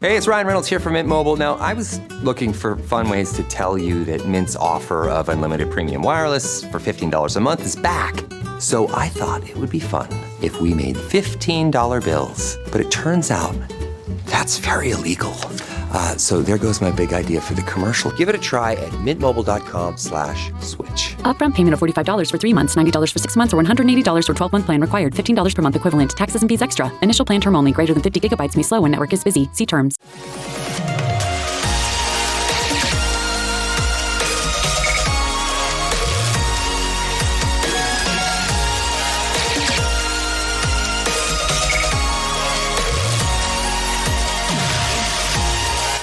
Hey, it's Ryan Reynolds here from Mint Mobile. Now, I was looking for fun ways to tell you that Mint's offer of unlimited premium wireless for $15 a month is back. So I thought it would be fun if we made $15 bills. But it turns out that's very illegal. So there goes my big idea for the commercial. Give it a try at mintmobile.com/switch. Upfront payment of $45 for 3 months, $90 for 6 months, or $180 for 12-month plan required. $15 per month equivalent. Taxes and fees extra. Initial plan term only. Greater than 50 gigabytes may slow when network is busy. See terms.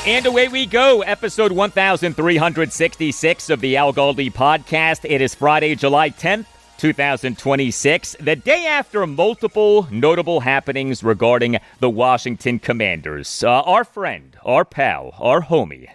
And away we go, episode 1366 of the Al Galdi podcast. It is Friday, July 10th, 2026, the day after multiple notable happenings regarding the Washington Commanders. Our friend, our pal, our homie,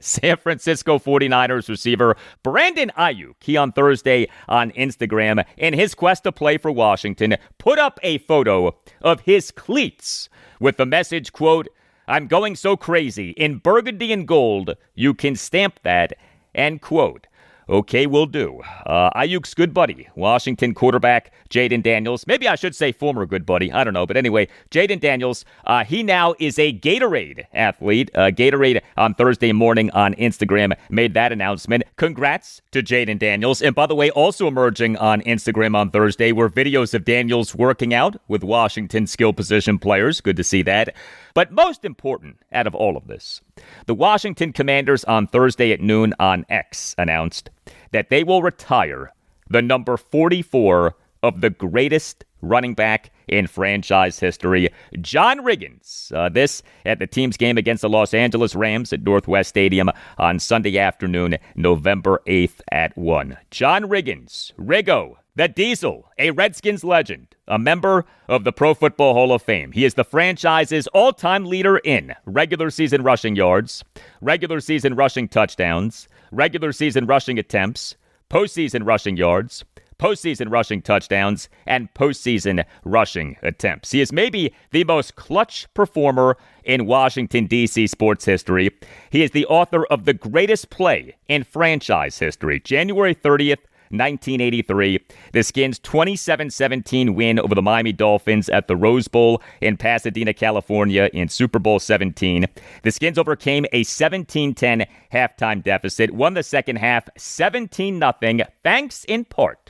San Francisco 49ers receiver Brandon Ayuk, he on Thursday on Instagram, in his quest to play for Washington, put up a photo of his cleats with the message, quote, "I'm going so crazy. In burgundy and gold, you can stamp that," end quote. Okay, will do. Ayuk's good buddy, Washington quarterback Jayden Daniels. Maybe I should say former good buddy. I don't know. But anyway, Jayden Daniels, he now is a Gatorade athlete. Gatorade on Thursday morning on Instagram made that announcement. Congrats to Jayden Daniels. And by the way, also emerging on Instagram on Thursday were videos of Daniels working out with Washington skill position players. Good to see that. But most important out of all of this, the Washington Commanders on Thursday at noon on X announced that they will retire the number 44 of the greatest running back in franchise history, John Riggins. This at the team's game against the Los Angeles Rams at Northwest Stadium on Sunday afternoon, November 8th at 1. John Riggins, Riggo, the Diesel, a Redskins legend, a member of the Pro Football Hall of Fame. He is the franchise's all-time leader in regular season rushing yards, regular season rushing touchdowns, regular season rushing attempts, postseason rushing yards, postseason rushing touchdowns, and postseason rushing attempts. He is maybe the most clutch performer in Washington, D.C. sports history. He is the author of the greatest play in franchise history, January 30th, 1983, the Skins' 27-17 win over the Miami Dolphins at the Rose Bowl in Pasadena, California in Super Bowl 17. The Skins overcame a 17-10 halftime deficit, won the second half 17-0, thanks in part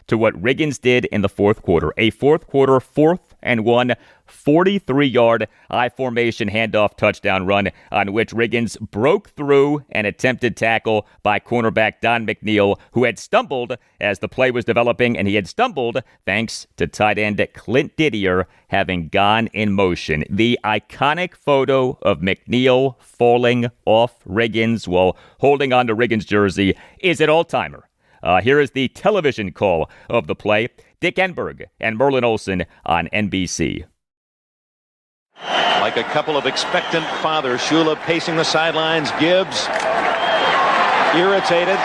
to what Riggins did in the fourth quarter. A fourth quarter, 4th and 1, 43-yard I-formation handoff touchdown run on which Riggins broke through an attempted tackle by cornerback Don McNeil, who had stumbled as the play was developing, and he had stumbled thanks to tight end Clint Didier having gone in motion. The iconic photo of McNeil falling off Riggins while holding on to Riggins' jersey is an all-timer. Here is the television call of the play. Dick Enberg and Merlin Olsen on NBC. Like a couple of expectant fathers, Shula pacing the sidelines, Gibbs irritated.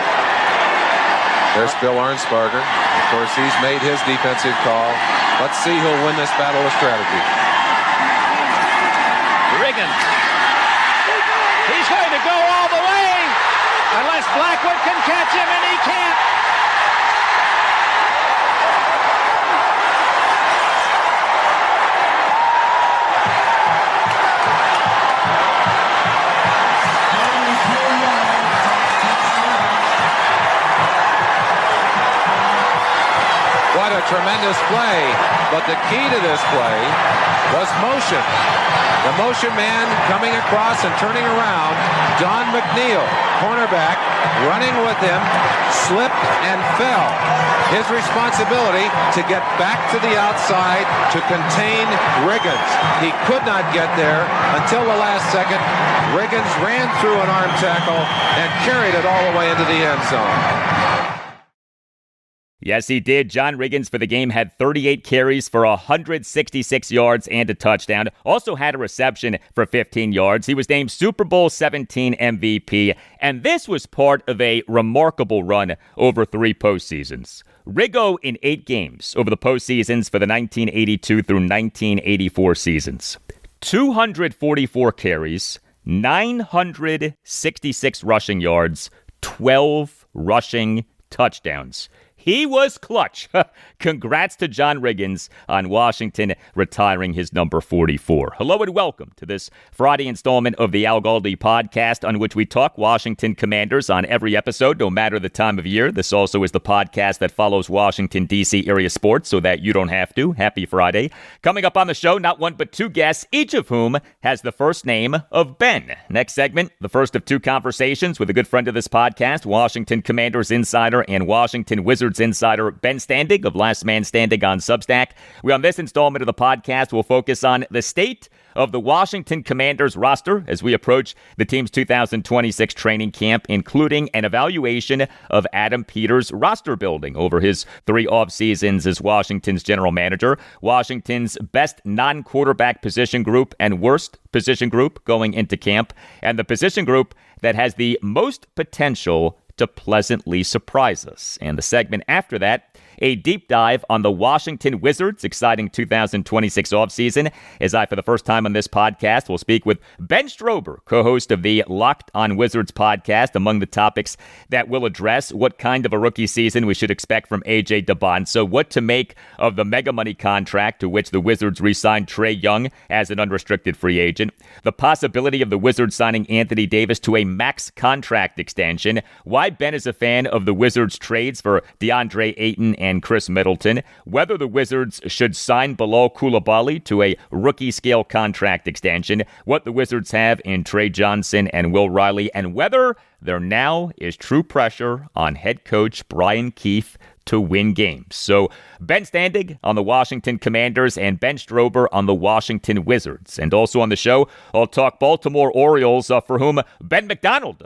There's Bill Arnsparger. Of course, he's made his defensive call. Let's see who'll win this battle of strategy. Riggins. He's going to go all the way unless Blackwood can catch him, and he can't. What a tremendous play, but the key to this play was motion. The motion man coming across and turning around, Don McNeil, cornerback, running with him, slipped and fell. His responsibility to get back to the outside to contain Riggins. He could not get there until the last second. Riggins ran through an arm tackle and carried it all the way into the end zone. Yes, he did. John Riggins for the game had 38 carries for 166 yards and a touchdown. Also had a reception for 15 yards. He was named Super Bowl 17 MVP, and this was part of a remarkable run over 3 postseasons. Riggo in 8 games over the postseasons for the 1982 through 1984 seasons. 244 carries, 966 rushing yards, 12 rushing touchdowns. He was clutch. Congrats to John Riggins on Washington retiring his number 44. Hello and welcome to this Friday installment of the Al Galdi podcast, on which we talk Washington Commanders on every episode, no matter the time of year. This also is the podcast that follows Washington, D.C. area sports so that you don't have to. Happy Friday. Coming up on the show, not one but two guests, each of whom has the first name of Ben. Next segment, the first of two conversations with a good friend of this podcast, Washington Commanders insider and Washington Wizards insider Ben Standig of Last Man Standing on Substack. On this installment of the podcast, we'll focus on the state of the Washington Commanders roster as we approach the team's 2026 training camp, including an evaluation of Adam Peters' roster building over his 3 off seasons as Washington's general manager, Washington's best non-quarterback position group and worst position group going into camp, and the position group that has the most potential to pleasantly surprise us. And the segment after that, a deep dive on the Washington Wizards' exciting 2026 offseason, as I, for the first time on this podcast, will speak with Ben Strober, co-host of the Locked on Wizards podcast. Among the topics that we'll address, what kind of a rookie season we should expect from AJ Dybantsa, what to make of the mega money contract to which the Wizards re-signed Trae Young as an unrestricted free agent, the possibility of the Wizards signing Anthony Davis to a max contract extension, why Ben is a fan of the Wizards' trades for Deandre, Ayton, and Khris Middleton, whether the Wizards should sign Bilal Coulibaly to a rookie-scale contract extension, what the Wizards have in Trey Johnson and Will Riley, and whether there now is true pressure on head coach Brian Keefe to win games. So Ben Standig on the Washington Commanders and Ben Strober on the Washington Wizards. And also on the show, I'll talk Baltimore Orioles, for whom Ben McDonald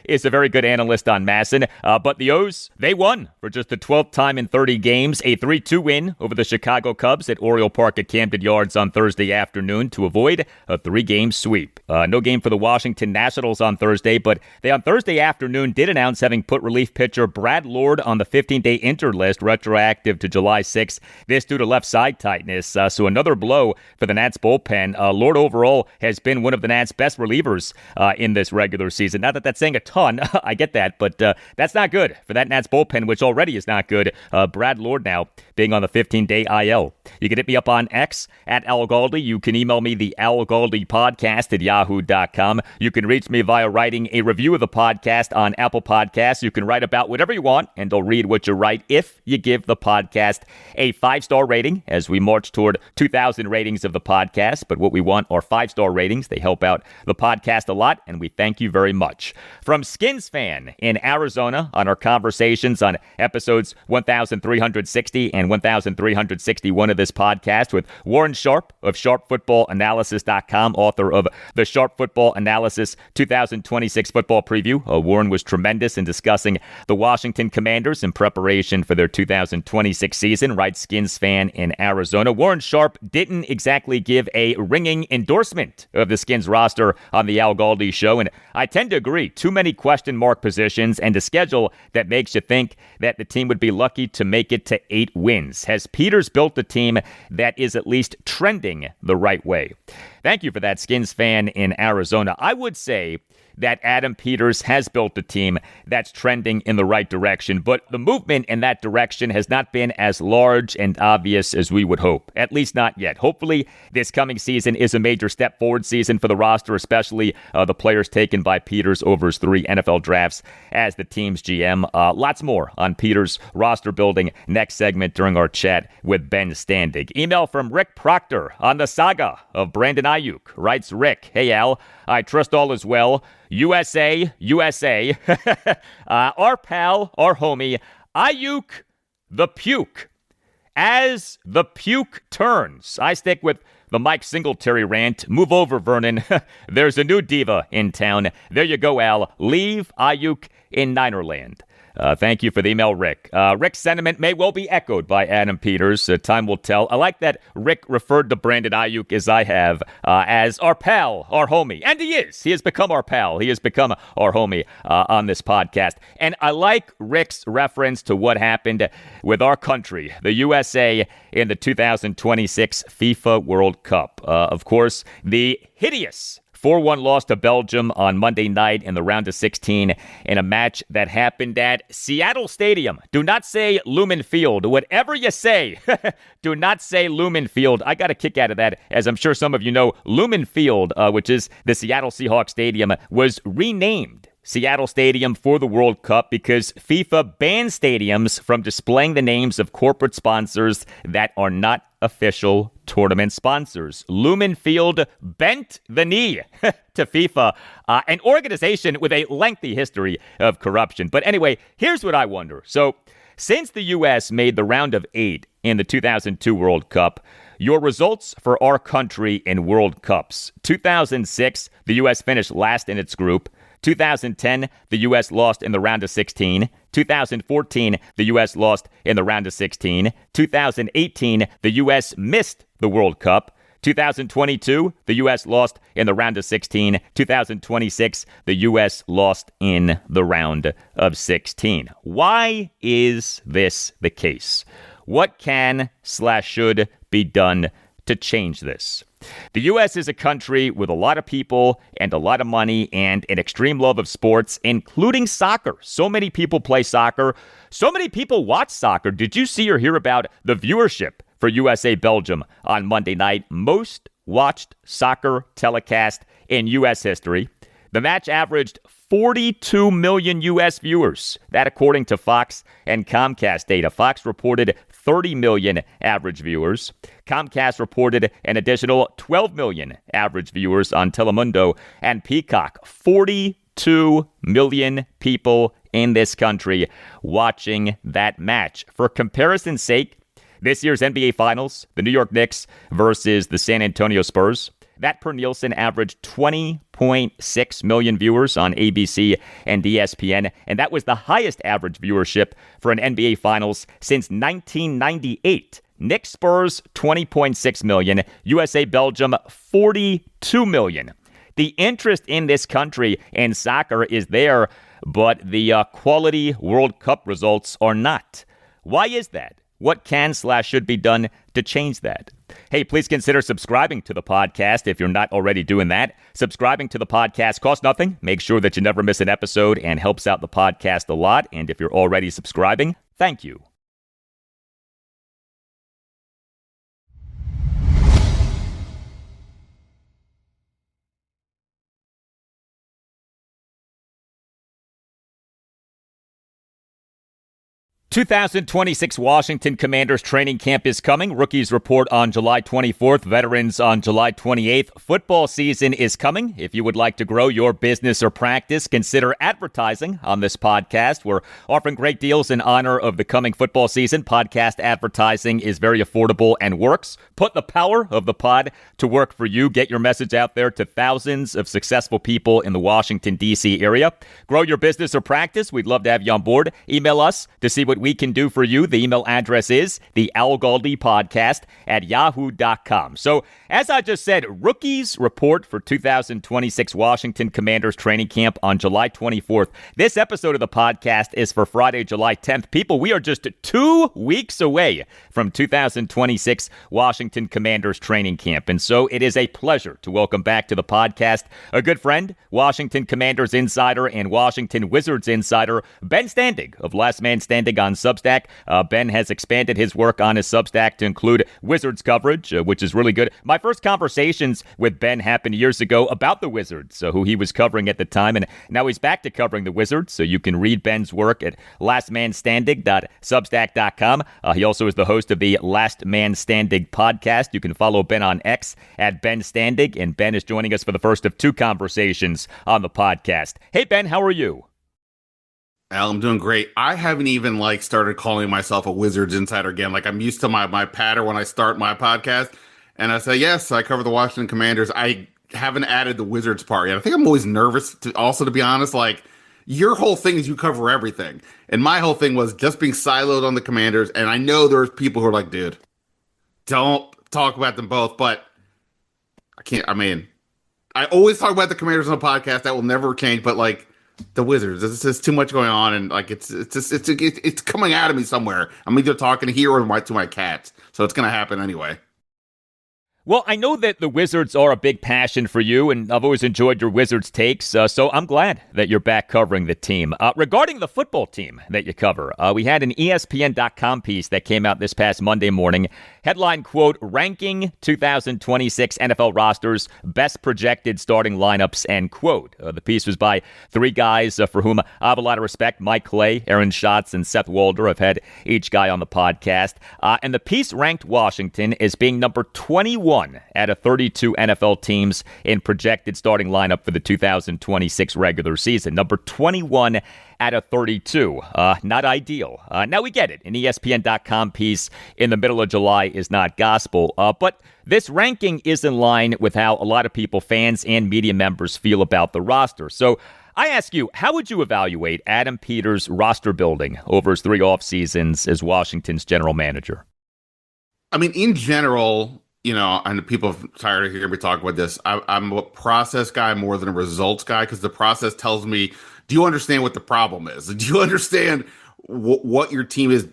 is a very good analyst on Masson. But the O's, they won for just the 12th time in 30 games, a 3-2 win over the Chicago Cubs at Oriole Park at Camden Yards on Thursday afternoon to avoid a 3-game sweep. No game for the Washington Nationals on Thursday, but they on Thursday afternoon did announce having put relief pitcher Brad Lord on the 15-day injured list, retroactive to July 6th. This due to left side tightness. So another blow for the Nats bullpen. Lord overall has been one of the Nats' best relievers in this regular season. Not that that's saying a ton. I get that, but that's not good for that Nats bullpen, which already is not good. Brad Lord now being on the 15-day IL. You can hit me up on X at Al Galdi. You can email me the Al Galdi podcast at yahoo.com. You can reach me via writing a review of the podcast on Apple Podcasts. You can write about whatever you want, and I'll read what you write if you give the podcast a 5-star rating as we march toward 2,000 ratings of the podcast. But what we want are 5-star ratings. They help out the podcast a lot, and we thank you very much. From Skins Fan in Arizona on our conversations on episodes 1,360 and 1,361 of this podcast with Warren Sharp of SharpFootballAnalysis.com, author of the Sharp Football Analysis 2026 Football Preview. Warren was tremendous in discussing the Washington Commanders in preparation for their 2026 season, writes Skins Fan in Arizona. Warren Sharp didn't exactly give a ringing endorsement of the Skins roster on the Al Galdi show, and I tend to agree. Too many question mark positions and a schedule that makes you think that the team would be lucky to make it to 8 wins. Has Peters built a team that is at least trending the right way? Thank you for that, Skins Fan in Arizona. I would say that Adam Peters has built a team that's trending in the right direction, but the movement in that direction has not been as large and obvious as we would hope, at least not yet. Hopefully, this coming season is a major step forward season for the roster, especially the players taken by Peters over his 3 NFL drafts as the team's GM. Lots more on Peters' roster building next segment during our chat with Ben Standig. Email from Rick Proctor on the saga of Brandon Ayuk. Writes Rick, "Hey Al, I trust all is well. USA, USA, our pal, our homie, Ayuk the puke. As the puke turns." I stick with the Mike Singletary rant. Move over, Vernon. There's a new diva in town. There you go, Al. Leave Ayuk in Ninerland. Thank you for the email, Rick. Rick's sentiment may well be echoed by Adam Peters. Time will tell. I like that Rick referred to Brandon Ayuk, as I have, as our pal, our homie. And he is. He has become our pal. He has become our homie on this podcast. And I like Rick's reference to what happened with our country, the USA, in the 2026 FIFA World Cup. Of course, the hideous 4-1 loss to Belgium on Monday night in the round of 16 in a match that happened at Seattle Stadium. Do not say Lumen Field. Whatever you say, do not say Lumen Field. I got a kick out of that, as I'm sure some of you know. Lumen Field, which is the Seattle Seahawks Stadium, was renamed Seattle Stadium for the World Cup because FIFA banned stadiums from displaying the names of corporate sponsors that are not official tournament sponsors. Lumen Field bent the knee to FIFA, an organization with a lengthy history of corruption. But anyway, here's what I wonder. So, since the U.S. made the round of 8 in the 2002 World Cup, your results for our country in World Cups. 2006, the U.S. finished last in its group. 2010, the U.S. lost in the round of 16. 2014, the U.S. lost in the round of 16. 2018, the U.S. missed the World Cup. 2022, the U.S. lost in the round of 16. 2026, the U.S. lost in the round of 16. Why is this the case? What can/should be done to change this? The U.S. is a country with a lot of people and a lot of money and an extreme love of sports, including soccer. So many people play soccer. So many people watch soccer. Did you see or hear about the viewership for USA-Belgium on Monday night? Most watched soccer telecast in U.S. history. The match averaged 42 million U.S. viewers. That according to Fox and Comcast data. Fox reported 30 million average viewers. Comcast reported an additional 12 million average viewers on Telemundo and Peacock. 42 million people in this country watching that match. For comparison's sake, this year's NBA Finals, the New York Knicks versus the San Antonio Spurs, that per Nielsen averaged 20.6 million viewers on ABC and ESPN, and that was the highest average viewership for an NBA Finals since 1998. Knicks Spurs, 20.6 million. USA Belgium, 42 million. The interest in this country in soccer is there, but the quality World Cup results are not. Why is that? What can/should be done to change that? Hey, please consider subscribing to the podcast if you're not already doing that. Subscribing to the podcast costs nothing. Make sure that you never miss an episode and helps out the podcast a lot. And if you're already subscribing, thank you. '26 Washington Commanders training camp is coming. Rookies report on July 24th, veterans on July 28th. Football season is coming. If you would like to grow your business or practice, consider advertising on this podcast. We're offering great deals in honor of the coming football season. Podcast advertising is very affordable and works. Put the power of the pod to work for you. Get your message out there to thousands of successful people in the Washington, D.C. area. Grow your business or practice. We'd love to have you on board. Email us to see what we can do for you. The email address is the Al Galdi Podcast at yahoo.com. So, as I just said, rookies report for 2026 Washington Commanders training camp on July 24th. This episode of the podcast is for Friday, July 10th. People, we are just 2 weeks away from 2026 Washington Commanders training camp. And so it is a pleasure to welcome back to the podcast a good friend, Washington Commanders insider and Washington Wizards insider, Ben Standig of Last Man Standing on Substack. Ben has expanded his work on his Substack to include Wizards coverage, which is really good. My first conversations with Ben happened years ago about the Wizards, who he was covering at the time, and now he's back to covering the Wizards, so you can read Ben's work at lastmanstandig.substack.com. He also is the host of the Last Man Standig podcast. You can follow Ben on X at Ben Standig, and Ben is joining us for the first of 2 conversations on the podcast. Hey, Ben, how are you? Al, I'm doing great. I haven't even started calling myself a Wizards insider again. I'm used to my pattern when I start my podcast, and I say, yes, I cover the Washington Commanders. I haven't added the Wizards part yet. I think I'm always nervous to be honest. your whole thing is you cover everything. And my whole thing was just being siloed on the Commanders. And I know there's people who are like, dude, don't talk about them both. But I always talk about the Commanders on the podcast. That will never change. But like the Wizards, there's just too much going on. And like, it's coming out of me somewhere. I'm either talking here or to my cats. So it's going to happen anyway. Well, I know that the Wizards are a big passion for you, and I've always enjoyed your Wizards takes, so I'm glad that you're back covering the team. Regarding the football team that you cover, we had an ESPN.com piece that came out this past Monday morning. Headline, quote, ranking 2026 NFL rosters, best projected starting lineups, end quote. The piece was by three guys for whom I have a lot of respect. Mike Clay, Aaron Schatz, and Seth Walder. I've had each guy on the podcast. And the piece ranked Washington as being number 21 out of 32 NFL teams in projected starting lineup for the 2026 regular season. Number 21 out of 32. Not ideal. Now we get it. An ESPN.com piece in the middle of July is not gospel. But this ranking is in line with how a lot of people, fans and media members, feel about the roster. So I ask you, how would you evaluate Adam Peters' roster building over his 3 off seasons as Washington's general manager? I mean, in general, you know, and people are tired of hearing me talk about this. I'm a process guy more than a results guy because the process tells me, do you understand what the problem is? Do you understand what your team is,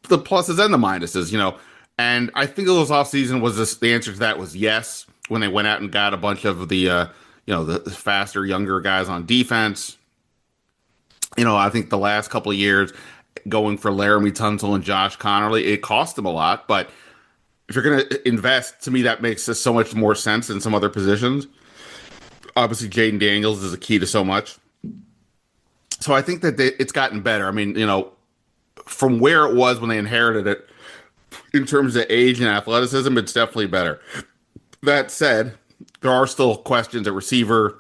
the pluses and the minuses, you know? And I think those offseason was the answer to that was yes, when they went out and got a bunch of the faster, younger guys on defense. You know, I think the last couple of years going for Laramie Tunsil and Josh Connerly, it cost them a lot, but if you're going to invest, to me, that makes so much more sense than some other positions. Obviously, Jaden Daniels is a key to so much. So I think that it's gotten better. I mean, you know, from where it was when they inherited it, in terms of age and athleticism, it's definitely better. That said, there are still questions at receiver,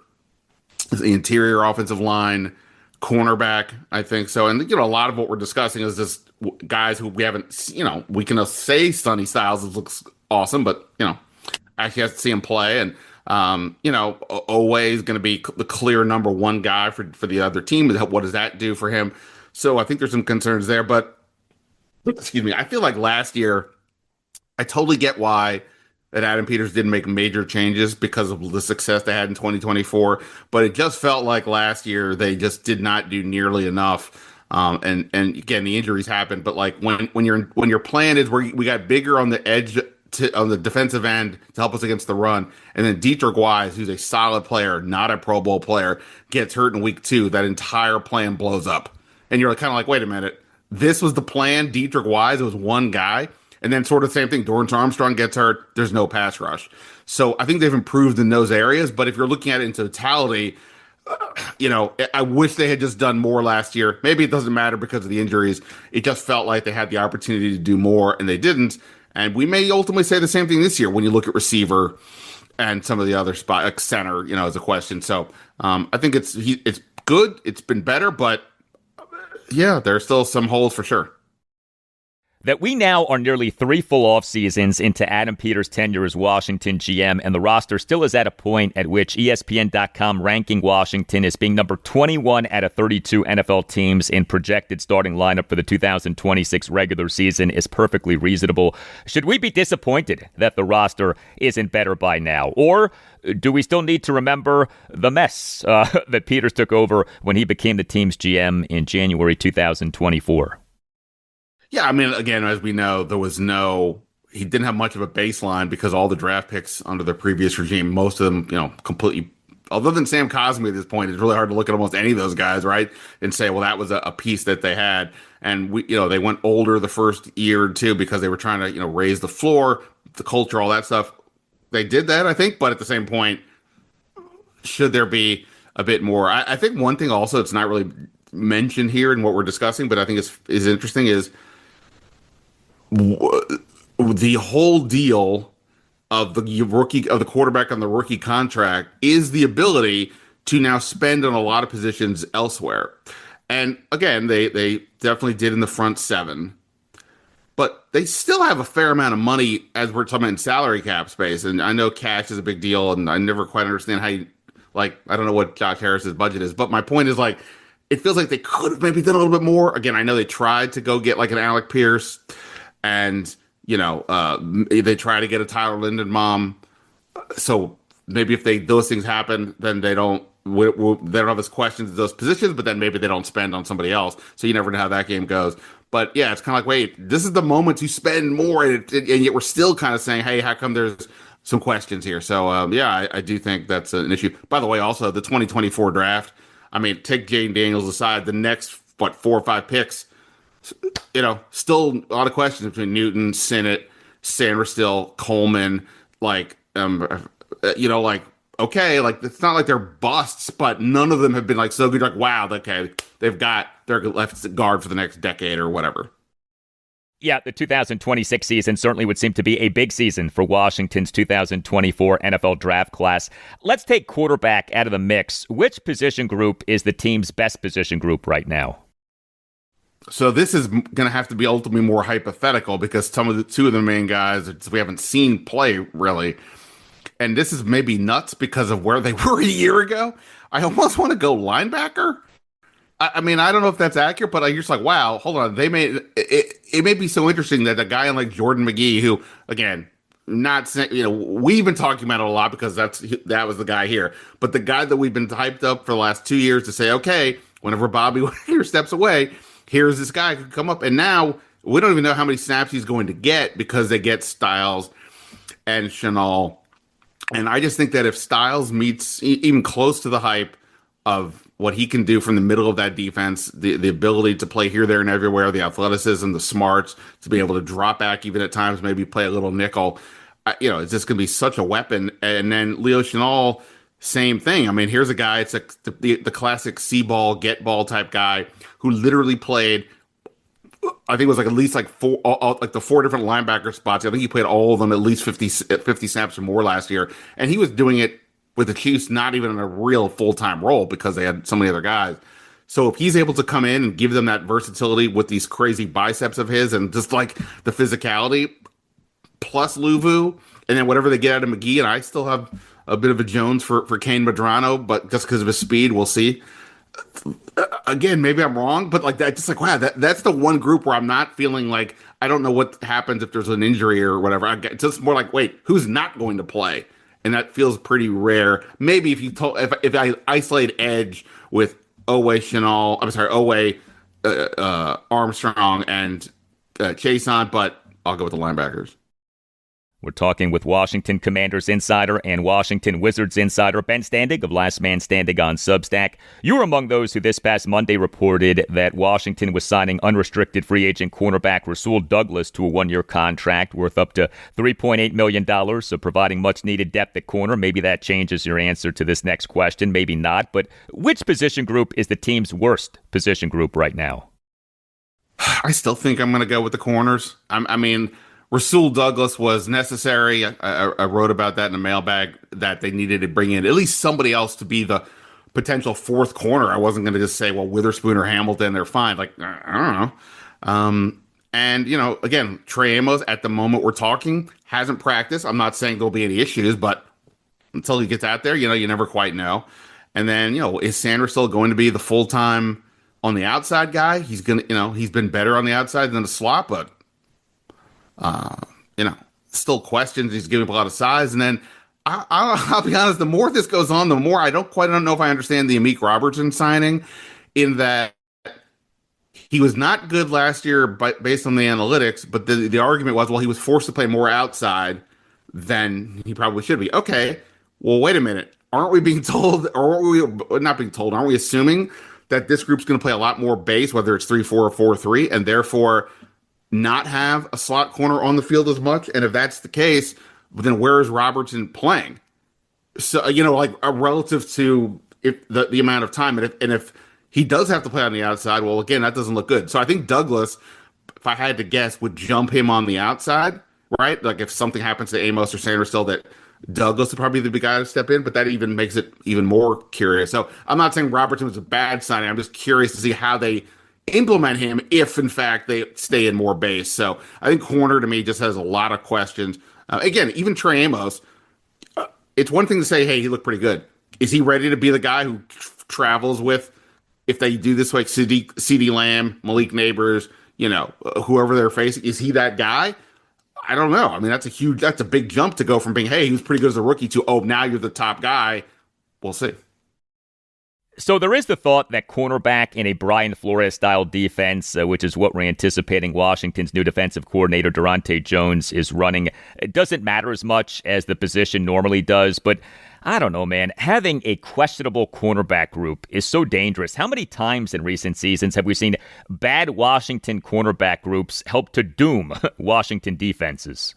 the interior offensive line, cornerback, I think so. And, you know, a lot of what we're discussing is just guys who we haven't, you know, we can say Sonny Styles looks awesome, but, you know, actually have to see him play. And, you know, Owe is going to be the clear number one guy for the other team. What does that do for him? So I think there's some concerns there. But, excuse me, I feel like last year, I totally get why that Adam Peters didn't make major changes because of the success they had in 2024. But it just felt like last year they just did not do nearly enough. And again, the injuries happened. But like when your plan is where we got bigger on the edge on the defensive end to help us against the run, and then Deandre Wise, who's a solid player, not a Pro Bowl player, gets hurt in week 2, that entire plan blows up. And you're kind of like, wait a minute, this was the plan. Deandre Wise, it was one guy. And then sort of the same thing, Dorrance Armstrong gets hurt, there's no pass rush. So I think they've improved in those areas. But if you're looking at it in totality, you know, I wish they had just done more last year. Maybe it doesn't matter because of the injuries. It just felt like they had the opportunity to do more, and they didn't. And we may ultimately say the same thing this year when you look at receiver and some of the other spots, like center, you know, as a question. So I think it's good. It's been better, but yeah, there are still some holes for sure. That we now are nearly 3 full off seasons into Adam Peters' tenure as Washington GM, and the roster still is at a point at which ESPN.com ranking Washington as being number 21 out of 32 NFL teams in projected starting lineup for the 2026 regular season is perfectly reasonable. Should we be disappointed that the roster isn't better by now? Or do we still need to remember the mess that Peters took over when he became the team's GM in January 2024? Yeah, I mean, again, as we know, he didn't have much of a baseline because all the draft picks under the previous regime, most of them, you know, completely, other than Sam Cosmi at this point, it's really hard to look at almost any of those guys, right? And say, well, that was a piece that they had. And they went older the first year or two because they were trying to, you know, raise the floor, the culture, all that stuff. They did that, I think, but at the same point, should there be a bit more? I think one thing also it's not really mentioned here in what we're discussing, but I think is interesting is the whole deal of the quarterback on the rookie contract is the ability to now spend on a lot of positions elsewhere. And again, they definitely did in the front 7, but they still have a fair amount of money as we're talking about in salary cap space. And I know cash is a big deal, and I never quite understand how you, like, I don't know what Josh Harris's budget is, but my point is, like, it feels like they could have maybe done a little bit more. Again, I know they tried to go get like an Alec Pierce, and they try to get a Tyler Lindenbaum. So maybe if those things happen, then they don't have as questions at those positions, but then maybe they don't spend on somebody else. So you never know how that game goes. But yeah, it's kind of like, wait, this is the moment to spend more, and yet we're still kind of saying, hey, how come there's some questions here? So I do think that's an issue. By the way, also the 2024 draft. I mean, take Jane Daniels aside, the next 4 or 5 picks, still a lot of questions between Newton, Sinnott, Sanderstill, Coleman, okay, like it's not like they're busts, but none of them have been like so good. Like, wow, okay, they've got their left guard for the next decade or whatever. Yeah, the 2026 season certainly would seem to be a big season for Washington's 2024 NFL draft class. Let's take quarterback out of the mix. Which position group is the team's best position group right now? So this is going to have to be ultimately more hypothetical because two of the main guys we haven't seen play really. And this is maybe nuts because of where they were a year ago. I almost want to go linebacker. I mean, I don't know if that's accurate, but I'm just like, wow, hold on. They made it may be so interesting that a guy like Jordan McGee, who again, not saying, we've been talking about it a lot because that was the guy here, but the guy that we've been hyped up for the last 2 years to say, okay, whenever Bobby Wagner steps away, here's this guy who could come up, and now we don't even know how many snaps he's going to get because they get Styles and Chenal. And I just think that if Styles meets even close to the hype of what he can do from the middle of that defense, the ability to play here, there, and everywhere, the athleticism, the smarts, to be able to drop back even at times, maybe play a little nickel, it's just going to be such a weapon. And then Leo Chenal, same thing. I mean, here's a guy, it's like the classic see-ball, get-ball type guy who literally played, I think it was like at least like the 4 different linebacker spots. I think he played all of them at least 50 snaps or more last year. And he was doing it with the Chiefs, not even in a real full-time role because they had so many other guys. So if he's able to come in and give them that versatility with these crazy biceps of his and just like the physicality plus Luvu, and then whatever they get out of McGee, and I still have a bit of a Jones for Kane Medrano, but just because of his speed, we'll see. Again, maybe I'm wrong, but like that, just like, wow, that's the one group where I'm not feeling like I don't know what happens if there's an injury or whatever. It's just more like, wait, who's not going to play? And that feels pretty rare. Maybe if I isolate edge with Owe Armstrong and Chason, but I'll go with the linebackers. We're talking with Washington Commanders insider and Washington Wizards insider Ben Standig of Last Man Standing on Substack. You were among those who this past Monday reported that Washington was signing unrestricted free agent cornerback Rasul Douglas to a 1-year contract worth up to $3.8 million, so providing much-needed depth at corner. Maybe that changes your answer to this next question, maybe not. But which position group is the team's worst position group right now? I still think I'm going to go with the corners. I mean, Rasul Douglas was necessary. I wrote about that in the mailbag that they needed to bring in at least somebody else to be the potential 4th corner. I wasn't going to just say, well, Witherspoon or Hamilton, they're fine. Like, I don't know. And, again, Trae Amos at the moment we're talking hasn't practiced. I'm not saying there'll be any issues, but until he gets out there, you never quite know. And then, is Sanders still going to be the full-time on the outside guy? He's going to, he's been better on the outside than the slot, but still questions. He's giving up a lot of size. And then I'll be honest, the more this goes on, the more I don't know if I understand the Amik Robertson signing, in that he was not good last year based on the analytics, but the argument was, well, he was forced to play more outside than he probably should be. Okay, well, wait a minute. Aren't we being told, or not being told, aren't we assuming that this group's going to play a lot more base, whether it's 3-4 or 4-3, and therefore not have a slot corner on the field as much? And if that's the case, then where is Robertson playing? So, relative to the amount of time. And if he does have to play on the outside, well, again, that doesn't look good. So I think Douglas, if I had to guess, would jump him on the outside, right? Like if something happens to Amos or Sanders still, that Douglas would probably be the guy to step in, but that even makes it even more curious. So I'm not saying Robertson was a bad signing. I'm just curious to see how they implement him if, in fact, they stay in more base. So I think corner, to me, just has a lot of questions. Again, even Trae Amos, it's one thing to say, hey, he looked pretty good. Is he ready to be the guy who travels with if they do this like CD Lamb, Malik Neighbors, whoever they're facing, is he that guy? I don't know. I mean, that's a big jump to go from being, hey, he was pretty good as a rookie to, oh, now you're the top guy. We'll see. So there is the thought that cornerback in a Brian Flores-style defense, which is what we're anticipating Washington's new defensive coordinator, Durante Jones, is running. It doesn't matter as much as the position normally does, but I don't know, man. Having a questionable cornerback group is so dangerous. How many times in recent seasons have we seen bad Washington cornerback groups help to doom Washington defenses?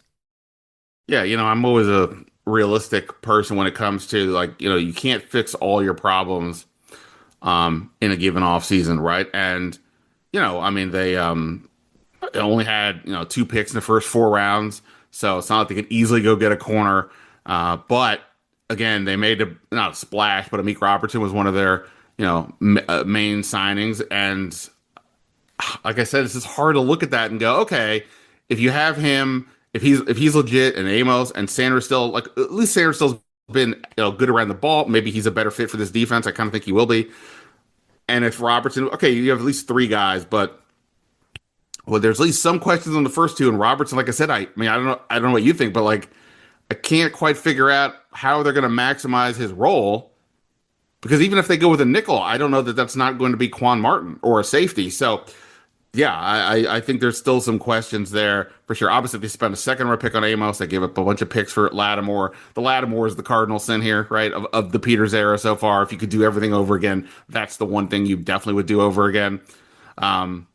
Yeah, I'm always a realistic person when it comes to, like, you can't fix all your problems in a given offseason, right? And, I mean, they only had, 2 picks in the first 4 rounds, so it's not like they could easily go get a corner. But, again, they made not a splash, but Amik Robertson was one of their, main signings. And like I said, it's just hard to look at that and go, okay, if you have him, if he's legit and Amos and Sanders still, like, at least Sanders still's been good around the ball. Maybe he's a better fit for this defense. I kind of think he will be. And if Robertson, okay, you have at least 3 guys, but there's at least some questions on the first 2. And Robertson, like I said, I mean, I don't know what you think, but like, I can't quite figure out how they're going to maximize his role, because even if they go with a nickel, I don't know that that's not going to be Quan Martin or a safety. So yeah, I think there's still some questions there for sure. Obviously, they spent a second-round pick on Amos. They gave up a bunch of picks for Lattimore. The Lattimore is the cardinal sin here, right, of the Peters era so far. If you could do everything over again, that's the one thing you definitely would do over again. And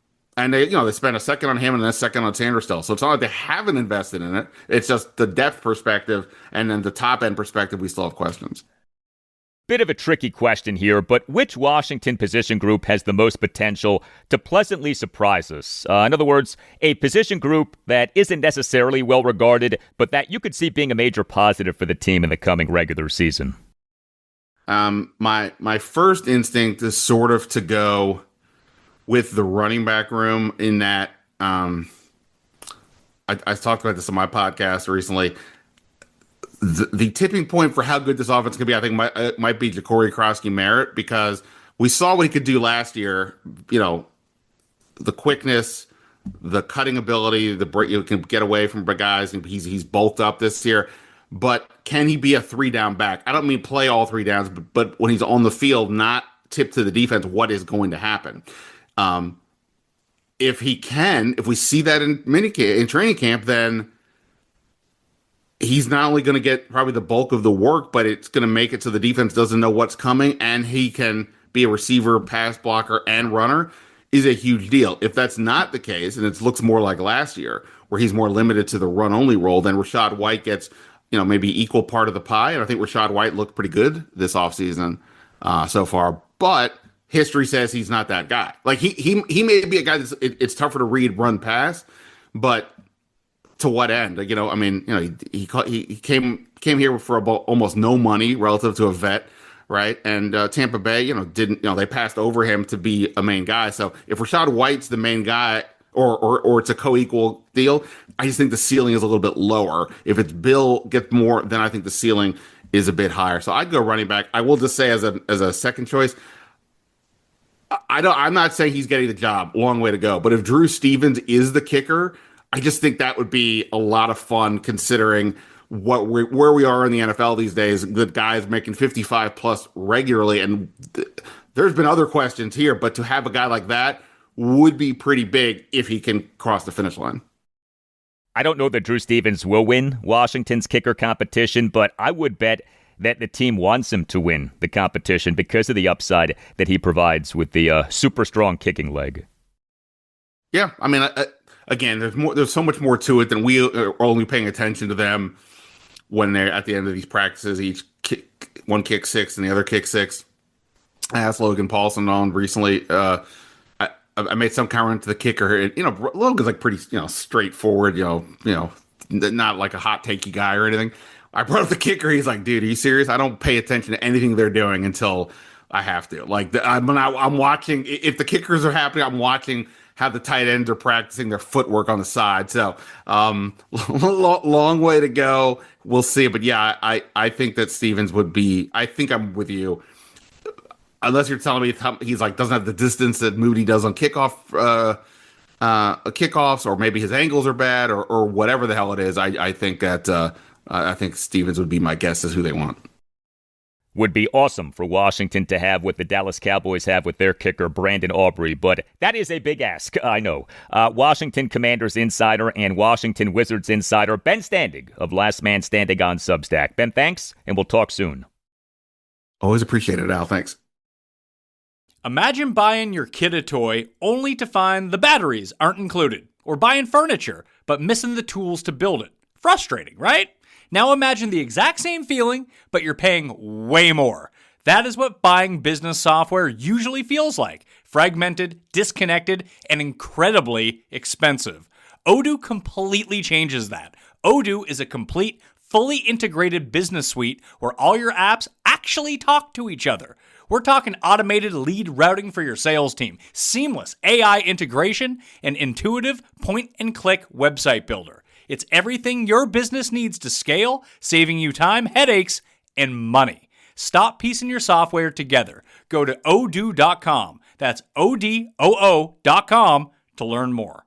they spent a second on him and then a second on Sanders still. So it's not like they haven't invested in it. It's just the depth perspective and then the top-end perspective, we still have questions. Bit of a tricky question here, but which Washington position group has the most potential to pleasantly surprise us? In other words, a position group that isn't necessarily well regarded, but that you could see being a major positive for the team in the coming regular season. My first instinct is sort of to go with the running back room, in that I talked about this on my podcast recently. The tipping point for how good this offense can be, I think, might be Ja'Cory Krosky-Merritt, because we saw what he could do last year. The quickness, the cutting ability, the break, you can get away from guys, and he's bulked up this year. But can he be a 3-down back? I don't mean play all 3 downs, but when he's on the field, not tip to the defense, what is going to happen? If we see that in training camp, then he's not only going to get probably the bulk of the work, but it's going to make it so the defense doesn't know what's coming, and he can be a receiver, pass blocker, and runner, is a huge deal. If that's not the case, and it looks more like last year, where he's more limited to the run-only role, then Rachaad White gets, maybe equy part of the pie. And I think Rachaad White looked pretty good this offseason so far. But history says he's not that guy. Like, he may be a guy that's it's tougher to read run pass, but to what end? He came here for about almost no money relative to a vet, right? And Tampa Bay, they passed over him to be a main guy. So if Rachaad White's the main guy, or it's a co-equal deal, I just think the ceiling is a little bit lower. If it's Bill gets more, then I think the ceiling is a bit higher. So I'd go running back. I will just say as a second choice, I'm not saying he's getting the job. Long way to go. But if Drew Stevens is the kicker, I just think that would be a lot of fun, considering where we are in the NFL these days. The guys making 55 plus regularly, and there's been other questions here, but to have a guy like that would be pretty big if he can cross the finish line. I don't know that Drew Stevens will win Washington's kicker competition, but I would bet that the team wants him to win the competition because of the upside that he provides with the super strong kicking leg. Yeah, I mean, again, there's so much more to it than we are only paying attention to them when they're at the end of these practices. One kick 6 and the other kick 6. I asked Logan Paulson on recently. I made some comment to the kicker, and Logan's like pretty straightforward, not like a hot takey guy or anything. I brought up the kicker. He's like, dude, are you serious? I don't pay attention to anything they're doing until I have to. Like, I'm watching. If the kickers are happening, I'm watching how the tight ends are practicing their footwork on the side. So, long way to go. We'll see. But yeah, I think that Stevens would be. I think I'm with you. unless you're telling me he's like doesn't have the distance that Moody does on kickoffs, or maybe his angles are bad, or whatever the hell it is. I think Stevens would be my guess as who they want. Would be awesome for Washington to have what the Dallas Cowboys have with their kicker, Brandon Aubrey, but that is a big ask, I know. Washington Commanders insider and Washington Wizards insider Ben Standig of Last Man Standing on Substack. Ben, thanks, and we'll talk soon. Always appreciate it, Al. Thanks. Imagine buying your kid a toy only to find the batteries aren't included, or buying furniture but missing the tools to build it. Frustrating, right? Now imagine the exact same feeling, but you're paying way more. That is what buying business software usually feels like. Fragmented, disconnected, and incredibly expensive. Odoo completely changes that. Odoo is a complete, fully integrated business suite where all your apps actually talk to each other. We're talking automated lead routing for your sales team, seamless AI integration, and intuitive point-and-click website builder. It's everything your business needs to scale, saving you time, headaches, and money. Stop piecing your software together. Go to odoo.com. That's odoo.com to learn more.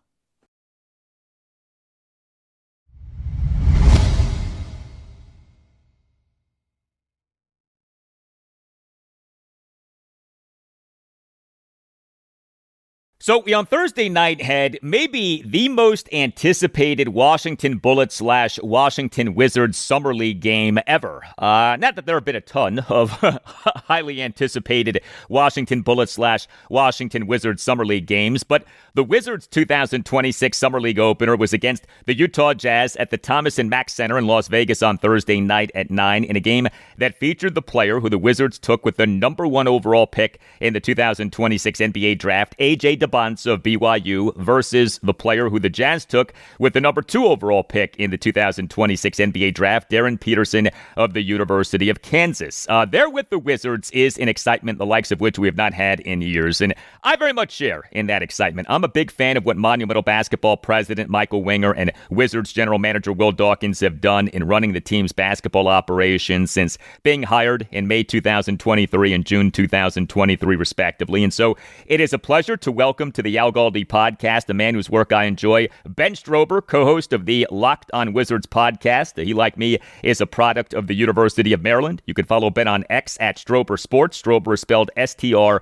So we on Thursday night had maybe the most anticipated Washington Bullets / Washington Wizards Summer League game ever. Not that there have been a ton of highly anticipated Washington Bullets / Washington Wizards Summer League games, but the Wizards 2026 Summer League opener was against the Utah Jazz at the Thomas and Mack Center in Las Vegas on Thursday night at 9 in a game that featured the player who the Wizards took with the #1 overall pick in the 2026 NBA draft, AJ Dybantsa of BYU, versus the player who the Jazz took with the #2 overall pick in the 2026 NBA draft, Darren Peterson of the University of Kansas. There with the Wizards is an excitement the likes of which we have not had in years, and I very much share in that excitement. I'm a big fan of what Monumental Basketball president Michael Winger and Wizards general manager Will Dawkins have done in running the team's basketball operations since being hired in May 2023 and June 2023, respectively. And so it is a pleasure to welcome to the Al Galdi podcast a man whose work I enjoy, Ben Strober, co-host of the Locked on Wizards podcast. He, like me, is a product of the University of Maryland. You can follow Ben on X at Strober Sports. Strober is spelled Strober.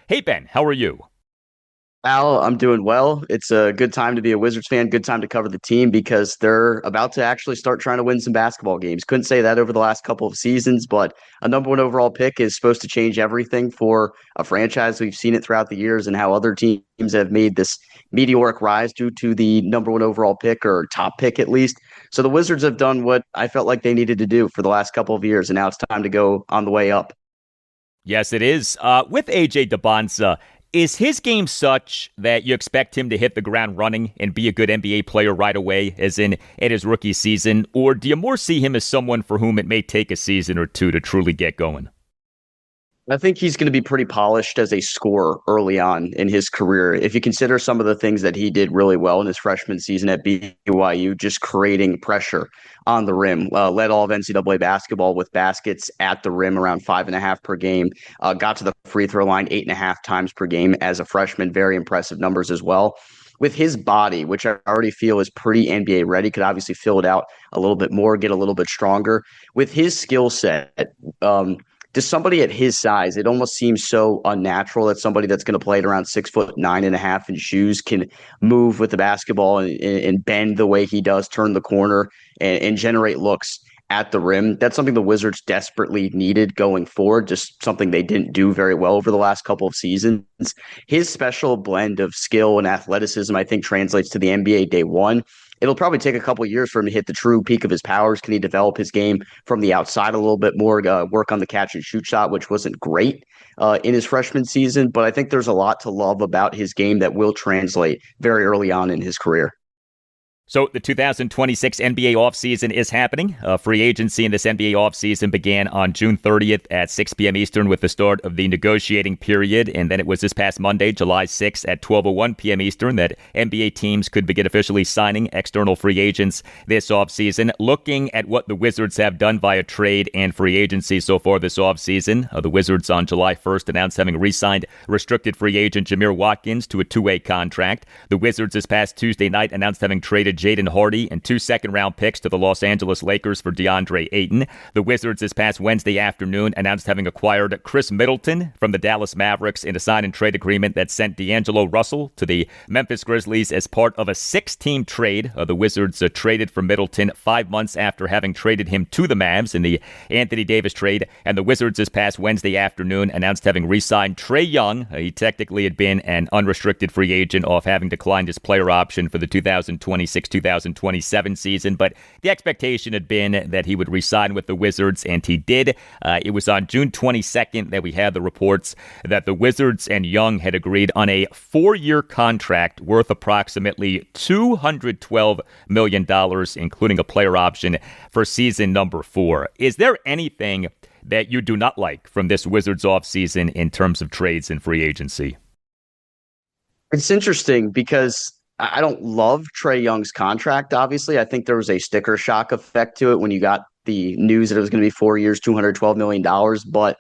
Hey, Ben, how are you? Al, I'm doing well. It's a good time to be a Wizards fan, good time to cover the team because they're about to actually start trying to win some basketball games. Couldn't say that over the last couple of seasons, but a #1 overall pick is supposed to change everything for a franchise. We've seen it throughout the years and how other teams have made this meteoric rise due to the #1 overall pick, or top pick at least. So the Wizards have done what I felt like they needed to do for the last couple of years, and now it's time to go on the way up. Yes, it is. With AJ Dybantsa, is his game such that you expect him to hit the ground running and be a good NBA player right away, as in his rookie season? Or do you more see him as someone for whom it may take a season or two to truly get going? I think he's going to be pretty polished as a scorer early on in his career. If you consider some of the things that he did really well in his freshman season at BYU, just creating pressure on the rim, led all of NCAA basketball with baskets at the rim, around 5.5 per game, got to the free throw line 8.5 times per game as a freshman. Very impressive numbers as well. With his body, which I already feel is pretty NBA ready, could obviously fill it out a little bit more, get a little bit stronger. With his skill set, to somebody at his size, it almost seems so unnatural that somebody that's going to play at around 6'9.5" in shoes can move with the basketball and bend the way he does, turn the corner and generate looks at the rim. That's something the Wizards desperately needed going forward, just something they didn't do very well over the last couple of seasons. His special blend of skill and athleticism, I think, translates to the NBA day one. It'll probably take a couple of years for him to hit the true peak of his powers. Can he develop his game from the outside a little bit more, work on the catch and shoot shot, which wasn't great in his freshman season? But I think there's a lot to love about his game that will translate very early on in his career. So the 2026 NBA offseason is happening. Free agency in this NBA offseason began on June 30th at 6 p.m. Eastern with the start of the negotiating period. And then it was this past Monday, July 6th at 12:01 p.m. Eastern that NBA teams could begin officially signing external free agents this offseason. Looking at what the Wizards have done via trade and free agency so far this offseason, the Wizards on July 1st announced having re-signed restricted free agent Jameer Watkins to a two-way contract. The Wizards this past Tuesday night announced having traded Jaden Hardy and 2 second-round picks to the Los Angeles Lakers for Deandre Ayton. The Wizards this past Wednesday afternoon announced having acquired Khris Middleton from the Dallas Mavericks in a sign-and-trade agreement that sent D'Angelo Russell to the Memphis Grizzlies as part of a 6-team trade. The Wizards traded for Middleton 5 months after having traded him to the Mavs in the Anthony Davis trade. And the Wizards this past Wednesday afternoon announced having re-signed Trae Young. He technically had been an unrestricted free agent off having declined his player option for the 2026-2027 season, but the expectation had been that he would re-sign with the Wizards, and he did. It was on June 22nd that we had the reports that the Wizards and Young had agreed on a 4-year contract worth approximately $212 million, including a player option for season number 4. Is there anything that you do not like from this Wizards offseason in terms of trades and free agency? It's interesting because I don't love Trae Young's contract, obviously. I think there was a sticker shock effect to it when you got the news that it was going to be 4 years, $212 million. But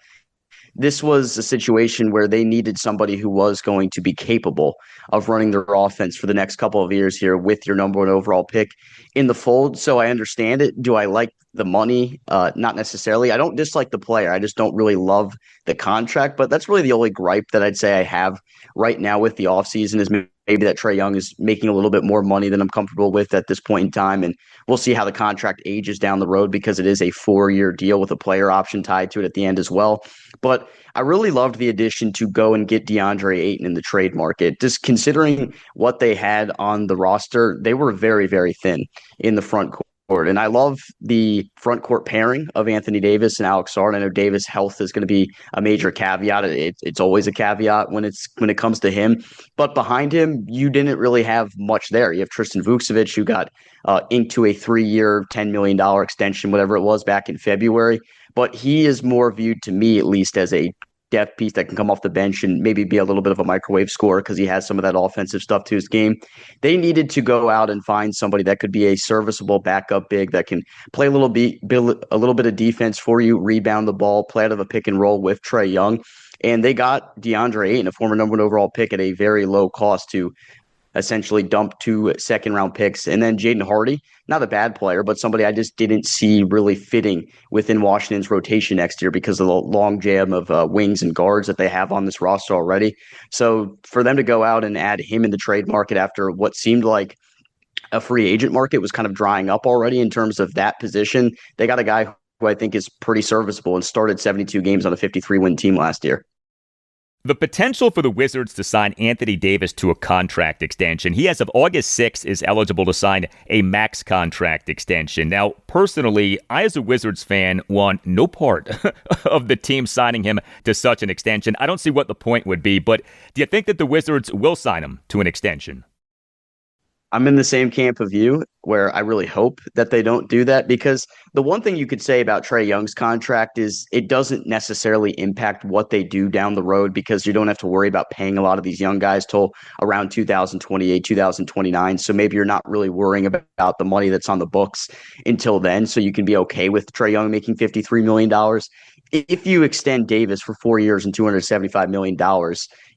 this was a situation where they needed somebody who was going to be capable of running their offense for the next couple of years here with your number 1 overall pick in the fold. So I understand it. Do I like the money? Not necessarily. I don't dislike the player. I just don't really love the contract. But that's really the only gripe that I'd say I have right now with the offseason is maybe that Trae Young is making a little bit more money than I'm comfortable with at this point in time. And we'll see how the contract ages down the road because it is a 4-year deal with a player option tied to it at the end as well. But I really loved the addition to go and get Deandre Ayton in the trade market. Just considering what they had on the roster, they were very, very thin in the front court. And I love the front court pairing of Anthony Davis and Alex Sar. I know Davis' health is going to be a major caveat. It's always a caveat when it comes to him. But behind him, you didn't really have much there. You have Tristan Vukcevic, who got inked to a 3-year, $10 million extension, whatever it was, back in February. But he is more viewed, to me at least, as a depth piece that can come off the bench and maybe be a little bit of a microwave scorer because he has some of that offensive stuff to his game. They needed to go out and find somebody that could be a serviceable backup big that can play a little bit of defense for you, rebound the ball, play out of a pick and roll with Trae Young. And they got Deandre Ayton, a former number 1 overall pick, at a very low cost to essentially dump 2 second-round picks. And then Jaden Hardy, not a bad player, but somebody I just didn't see really fitting within Washington's rotation next year because of the long jam of wings and guards that they have on this roster already. So for them to go out and add him in the trade market after what seemed like a free agent market was kind of drying up already in terms of that position, they got a guy who I think is pretty serviceable and started 72 games on a 53-win team last year. The potential for the Wizards to sign Anthony Davis to a contract extension. He, as of August 6th, is eligible to sign a max contract extension. Now, personally, I, as a Wizards fan, want no part of the team signing him to such an extension. I don't see what the point would be, but do you think that the Wizards will sign him to an extension? I'm in the same camp of you where I really hope that they don't do that because the one thing you could say about Trae Young's contract is it doesn't necessarily impact what they do down the road because you don't have to worry about paying a lot of these young guys till around 2028, 2029. So maybe you're not really worrying about the money that's on the books until then. So you can be okay with Trae Young making $53 million. If you extend Davis for 4 years and $275 million,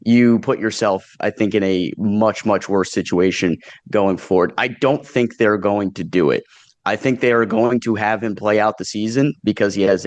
you put yourself, I think, in a much, much worse situation going forward. I don't think they're going to do it. I think they are going to have him play out the season because he has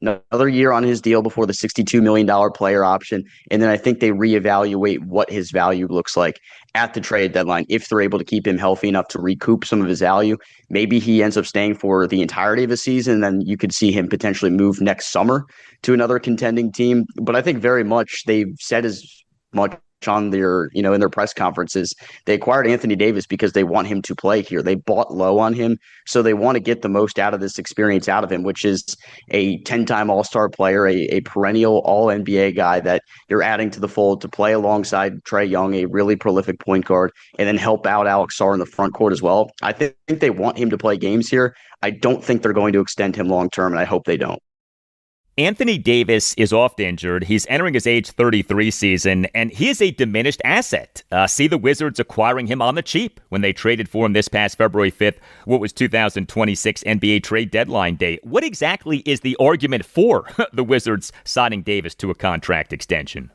another year on his deal before the $62 million player option. And then I think they reevaluate what his value looks like at the trade deadline. If they're able to keep him healthy enough to recoup some of his value, maybe he ends up staying for the entirety of the season. And then you could see him potentially move next summer to another contending team. But I think very much they've said as much on their, in their press conferences, they acquired Anthony Davis because they want him to play here. They bought low on him, so they want to get the most out of this experience out of him, which is a 10-time All-Star player, a perennial All-NBA guy that you're adding to the fold to play alongside Trae Young, a really prolific point guard, and then help out Alex Sarr in the front court as well. I think they want him to play games here. I don't think they're going to extend him long-term, and I hope they don't. Anthony Davis is oft injured. He's entering his age 33 season, and he is a diminished asset. See the Wizards acquiring him on the cheap when they traded for him this past February 5th, what was 2026 NBA trade deadline day. What exactly is the argument for the Wizards signing Davis to a contract extension?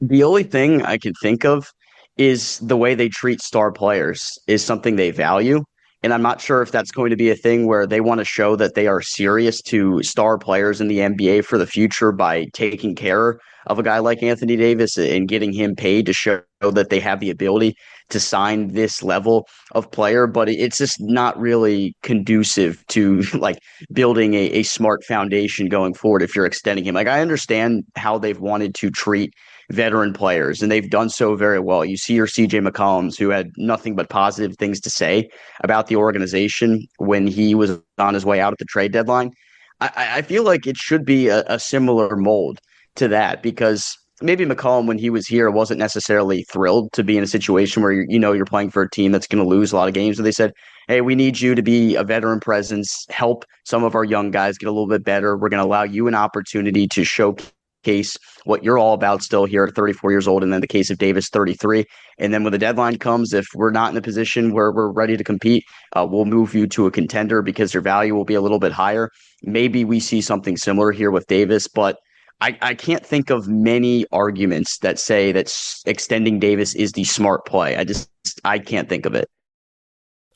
The only thing I can think of is the way they treat star players is something they value. And I'm not sure if that's going to be a thing where they want to show that they are serious to star players in the NBA for the future by taking care of a guy like Anthony Davis and getting him paid to show that they have the ability to sign this level of player. But it's just not really conducive to like building a smart foundation going forward if you're extending him. Like, I understand how they've wanted to treat veteran players, and they've done so very well. You see your CJ McCollums, who had nothing but positive things to say about the organization when he was on his way out at the trade deadline. I feel like it should be a similar mold to that, because maybe McCollum, when he was here, wasn't necessarily thrilled to be in a situation where you're playing for a team that's going to lose a lot of games. So they said, hey, we need you to be a veteran presence, help some of our young guys get a little bit better. We're going to allow you an opportunity to showcase what you're all about still here at 34 years old, and then the case of Davis, 33. And then when the deadline comes, if we're not in a position where we're ready to compete, we'll move you to a contender because your value will be a little bit higher. Maybe we see something similar here with Davis, but I can't think of many arguments that say that extending Davis is the smart play. I can't think of it.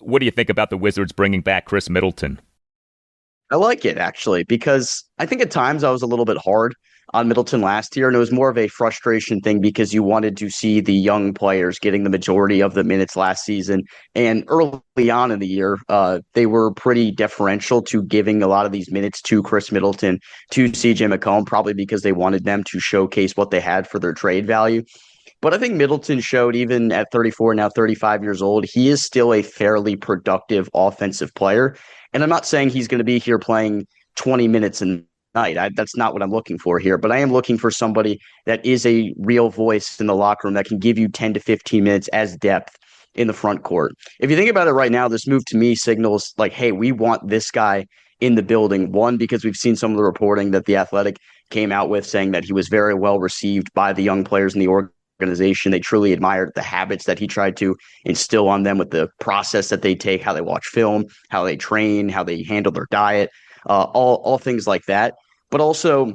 What do you think about the Wizards bringing back Khris Middleton? I like it, actually, because I think at times I was a little bit hard on Middleton last year, and it was more of a frustration thing because you wanted to see the young players getting the majority of the minutes last season. And early on in the year, they were pretty deferential to giving a lot of these minutes to Khris Middleton, to CJ McCollum, probably because they wanted them to showcase what they had for their trade value. But I think Middleton showed, even at 34, now 35 years old, he is still a fairly productive offensive player. And I'm not saying he's going to be here playing 20 minutes a night. That's not what I'm looking for here. But I am looking for somebody that is a real voice in the locker room that can give you 10 to 15 minutes as depth in the front court. If you think about it right now, this move to me signals like, hey, we want this guy in the building. One, because we've seen some of the reporting that The Athletic came out with saying that he was very well received by the young players in the organization. They truly admired the habits that he tried to instill on them with the process that they take, how they watch film, how they train, how they handle their diet, all things like that. But also,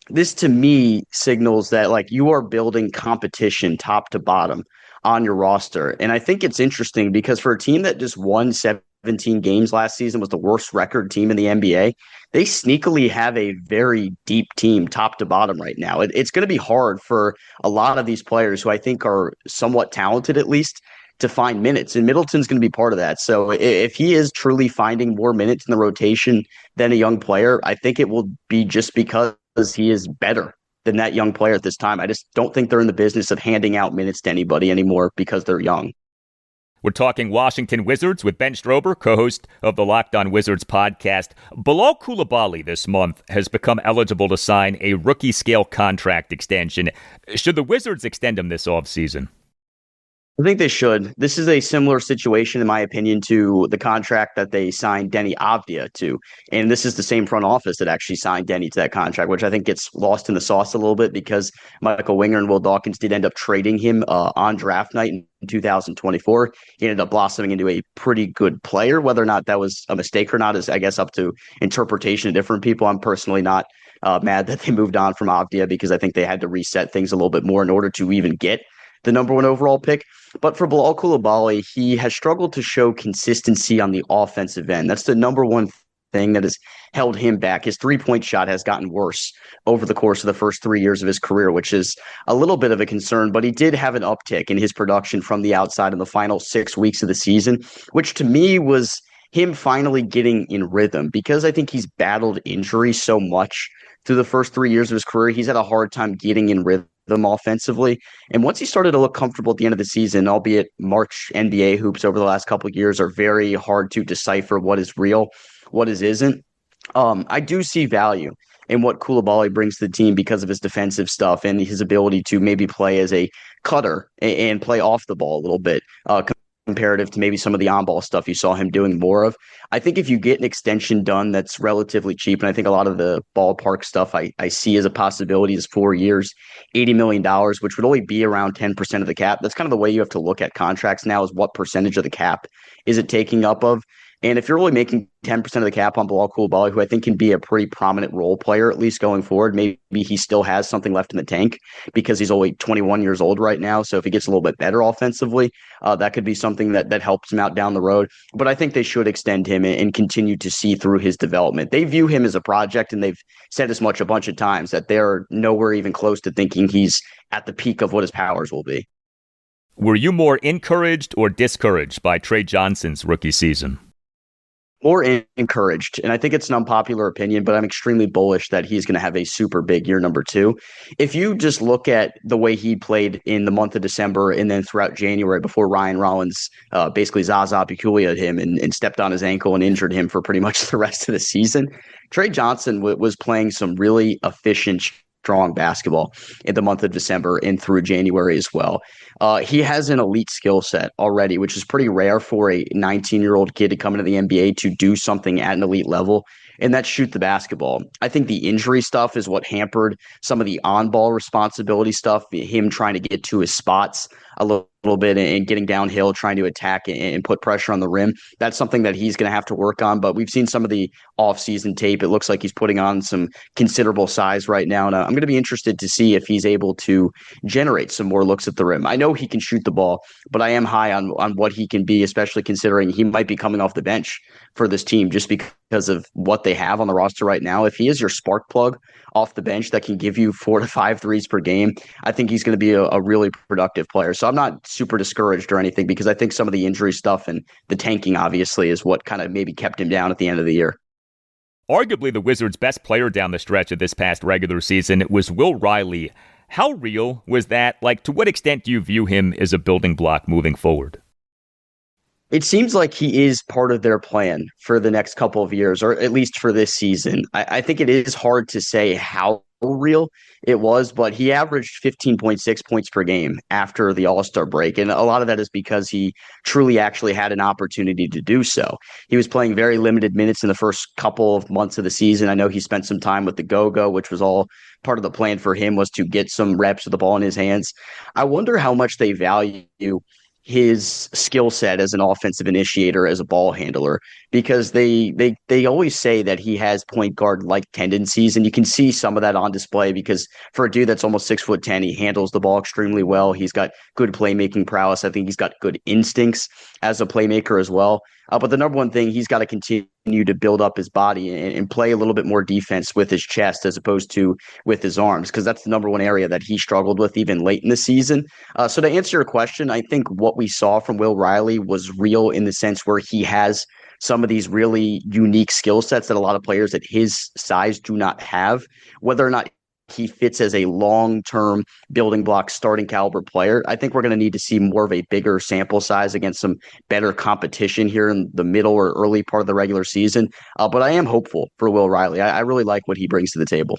this to me signals that like you are building competition top to bottom on your roster. And I think it's interesting because for a team that just won 17 games last season, was the worst record team in the NBA, they sneakily have a very deep team top to bottom right now. It's going to be hard for a lot of these players who I think are somewhat talented, at least, to find minutes. And Middleton's going to be part of that. So if he is truly finding more minutes in the rotation than a young player, I think it will be just because he is better than that young player at this time. I just don't think they're in the business of handing out minutes to anybody anymore because they're young. We're talking Washington Wizards with Ben Strober, co-host of the Locked On Wizards podcast. Bilal Coulibaly this month has become eligible to sign a rookie-scale contract extension. Should the Wizards extend him this offseason? I think they should. This is a similar situation, in my opinion, to the contract that they signed Deni Avdija to. And this is the same front office that actually signed Deni to that contract, which I think gets lost in the sauce a little bit because Michael Winger and Will Dawkins did end up trading him on draft night in 2024. He ended up blossoming into a pretty good player. Whether or not that was a mistake or not is, I guess, up to interpretation of different people. I'm personally not mad that they moved on from Avdija because I think they had to reset things a little bit more in order to even get the number one overall pick. But for Bilal Coulibaly, he has struggled to show consistency on the offensive end. That's the number one thing that has held him back. His three-point shot has gotten worse over the course of the first 3 years of his career, which is a little bit of a concern. But he did have an uptick in his production from the outside in the final 6 weeks of the season, which to me was him finally getting in rhythm, because I think he's battled injury so much through the first 3 years of his career. He's had a hard time getting in rhythm them offensively. And once he started to look comfortable at the end of the season, albeit March NBA hoops over the last couple of years are very hard to decipher what is real, what isn't. I do see value in what Coulibaly brings to the team because of his defensive stuff and his ability to maybe play as a cutter and play off the ball a little bit, comparative to maybe some of the on-ball stuff you saw him doing more of. I think if you get an extension done that's relatively cheap, and I think a lot of the ballpark stuff I see as a possibility is 4 years, $80 million, which would only be around 10% of the cap. That's kind of the way you have to look at contracts now, is what percentage of the cap is it taking up of? And if you're really making 10% of the cap on Bilal Coulibaly, who I think can be a pretty prominent role player, at least going forward, maybe he still has something left in the tank because he's only 21 years old right now. So if he gets a little bit better offensively, that could be something that helps him out down the road. But I think they should extend him and continue to see through his development. They view him as a project, and they've said as much a bunch of times that they're nowhere even close to thinking he's at the peak of what his powers will be. Were you more encouraged or discouraged by Trae Johnson's rookie season? More encouraged. And I think it's an unpopular opinion, but I'm extremely bullish that he's going to have a super big year number 2. If you just look at the way he played in the month of December and then throughout January before Ryan Rollins basically Zaza Pachulia'd him and stepped on his ankle and injured him for pretty much the rest of the season, Trae Johnson was playing some really efficient, strong basketball in the month of December and through January as well. He has an elite skill set already, which is pretty rare for a 19-year-old kid to come into the NBA to do something at an elite level, and that's shoot the basketball. I think the injury stuff is what hampered some of the on-ball responsibility stuff, him trying to get to his spots a little bit and getting downhill, trying to attack and put pressure on the rim. That's something that he's going to have to work on, but we've seen some of the off-season tape. It looks like he's putting on some considerable size right now, and I'm going to be interested to see if he's able to generate some more looks at the rim. I know he can shoot the ball, but I am high on what he can be, especially considering he might be coming off the bench for this team just because of what they have on the roster right now. If he is your spark plug off the bench that can give you 4 to 5 threes per game, I think he's going to be a really productive player. So I'm not super discouraged or anything, because I think some of the injury stuff and the tanking obviously is what kind of maybe kept him down at the end of the year. Arguably the Wizards' best player down the stretch of this past regular season was Will Riley. How real was that? Like, to what extent do you view him as a building block moving forward? It seems like he is part of their plan for the next couple of years, or at least for this season. I think it is hard to say how real it was, but he averaged 15.6 points per game after the All-Star break. And a lot of that is because he truly actually had an opportunity to do so. He was playing very limited minutes in the first couple of months of the season. I know he spent some time with the Go-Go, which was all part of the plan for him, was to get some reps with the ball in his hands. I wonder how much they value his skill set as an offensive initiator, as a ball handler, because they always say that he has point guard like tendencies, and you can see some of that on display because for a dude that's almost 6'10", he handles the ball extremely well. He's got good playmaking prowess. I think he's got good instincts as a playmaker as well. But the number one thing, he's got to continue to build up his body and play a little bit more defense with his chest as opposed to with his arms, because that's the number one area that he struggled with even late in the season. So to answer your question, I think what we saw from Will Riley was real in the sense where he has some of these really unique skill sets that a lot of players at his size do not have. Whether or not he fits as a long-term building block starting caliber player, I think we're going to need to see more of a bigger sample size against some better competition here in the middle or early part of the regular season. But I am hopeful for Will Riley. I really like what he brings to the table.